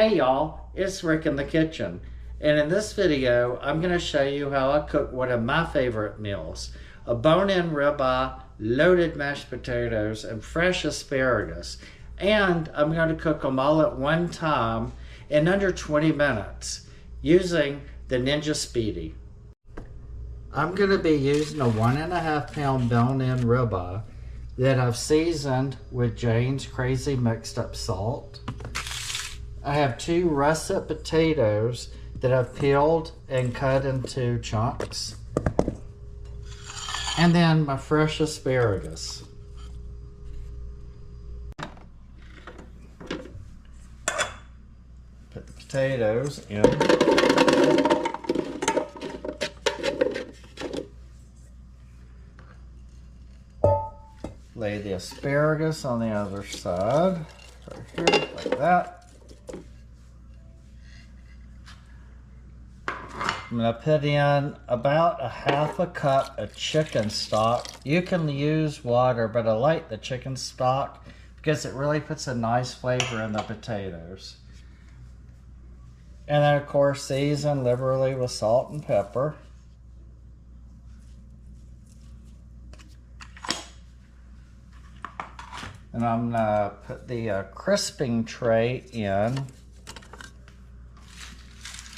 Hey y'all, it's Rick in the kitchen, and in this video I'm going to show you how I cook one of my favorite meals, a bone-in ribeye, loaded mashed potatoes, and fresh asparagus. And I'm going to cook them all at one time in under 20 minutes using the Ninja Speedi. I'm going to be using a 1.5 pound bone-in ribeye that I've seasoned with Jane's Crazy Mixed Up Salt. I have 2 russet potatoes that I've peeled and cut into chunks. And then my fresh asparagus. Put the potatoes in. Lay the asparagus on the other side, right here, like that. I'm going to put in about 1/2 cup of chicken stock. You can use water, but I like the chicken stock because it really puts a nice flavor in the potatoes. And then of course season liberally with salt and pepper. And I'm going to put the crisping tray in.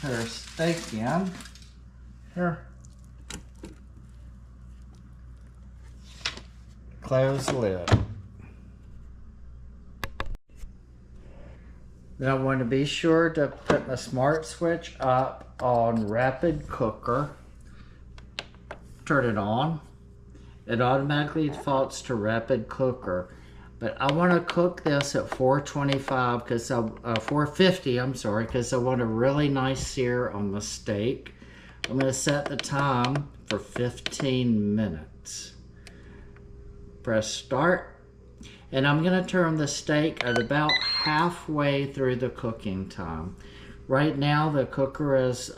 Here's steak in. Here. Close the lid. Then I want to be sure to put my smart switch up on rapid cooker. Turn it on. It automatically defaults to rapid cooker. But I want to cook this at 425 because 450, I'm sorry, because I want a really nice sear on the steak. I'm going to set the time for 15 minutes. Press start, and I'm going to turn the steak at about halfway through the cooking time. Right now the cooker is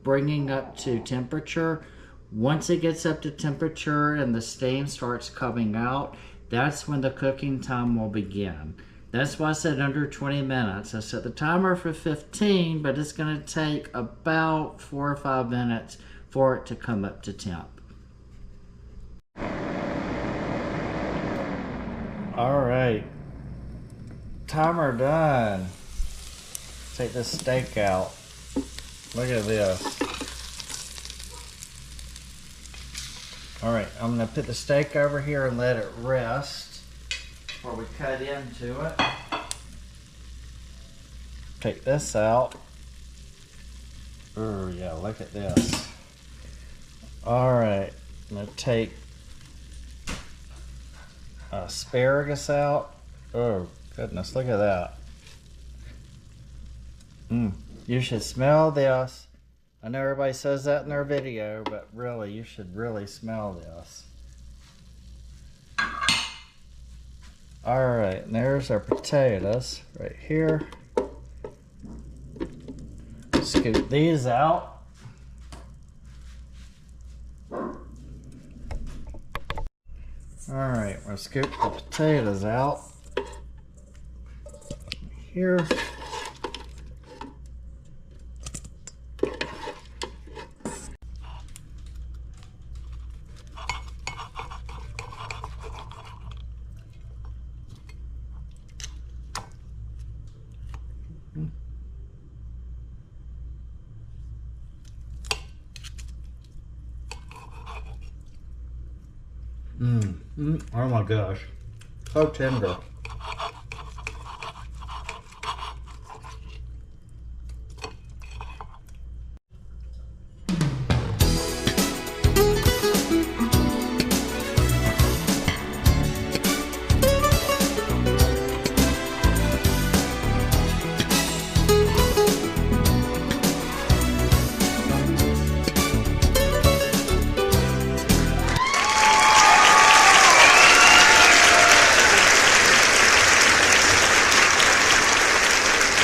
bringing up to temperature. Once it gets up to temperature and the steam starts coming out, that's when the cooking time will begin. That's why I said under 20 minutes. I set the timer for 15, but it's going to take about 4 or 5 minutes for it to come up to temp. All right, timer done. Take this steak out. Look at this. All right, I'm gonna put the steak over here and let it rest before we cut into it. Take this out. Oh yeah, look at this. All right, I'm gonna take asparagus out. Oh goodness, look at that. You should smell this. I know everybody says that in their video, but really, you should really smell this. All right, and there's our potatoes right here. Scoop these out. All right, we'll scoop the potatoes out here. Oh my gosh, so tender.